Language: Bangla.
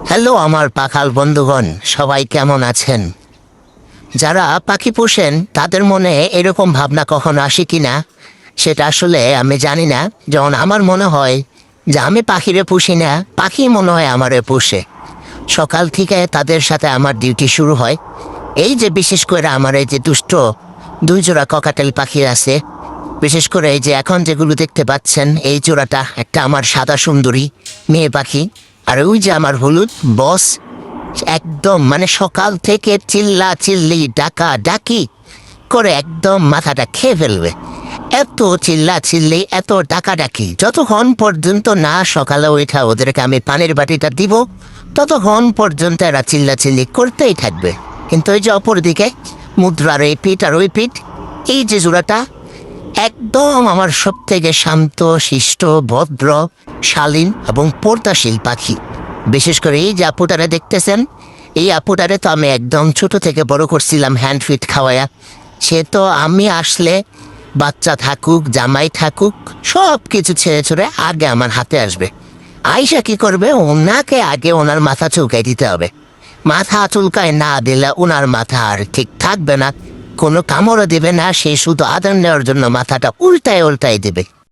হ্যালো আমার পাখাল বন্ধুগণ, সবাই কেমন আছেন? যারা পাখি পোষেন তাদের মনে এরকম ভাবনা কখনো আসে কিনা সেটা আসলে আমি জানি না। যেমন আমার মনে হয় যে আমি পাখিরে পুষি না, পাখি মনে হয় আমারে পুষে। সকাল থেকে তাদের সাথে আমার ডিউটি শুরু হয়। এই যে বিশেষ করে আমার এই যে দুষ্ট দুই জোড়া ককাটেল পাখি আছে, বিশেষ করে এই যে এখন যেগুলো দেখতে পাচ্ছেন, এই জোড়াটা একটা আমার সাদা সুন্দরী মেয়ে পাখি, আর ওই যে আমার হলুদ বস। একদম মানে সকাল থেকে চিল্লা চিল্লি ডাকা ডাকি করে একদম মাথাটা খেয়ে ফেলবে। এত চিল্লা চিল্লি এত ডাকা ডাকি যতক্ষণ পর্যন্ত না সকালে ওইটা ওদেরকে আমি পানির বাটিটা দিব, ততক্ষণ পর্যন্ত এরা চিল্লা চিল্লি করতেই থাকবে। কিন্তু ওই যে অপরদিকে মুদ্রার এই পিঠ আর ওই পিঠ, এই যে জোড়াটা একদম আমার সব থেকে শান্ত শিষ্ট ভদ্র শালীন এবং পর্দাশীল পাখি। বিশেষ করে এই যে আপুটারে দেখতেছেন, এই আপুটারে তো আমি একদম ছোট থেকে বড় করছিলাম হ্যান্ড ফিট খাওয়ায়া। সে তো আমি আসলে বাচ্চা থাকুক জামাই থাকুক সব কিছু ছেড়ে ছুড়ে আগে আমার হাতে আসবে। আয়সা কি করবে, ওনাকে আগে ওনার মাথা চুলকাই দিতে হবে। মাথা চুলকায় না দিলে ওনার মাথা আর ঠিক থাকবে না, কোনো কামড়ও দেবে না, সে শুধু আদর নেওয়ার জন্য মাথাটা উল্টায় উল্টায় দেবে।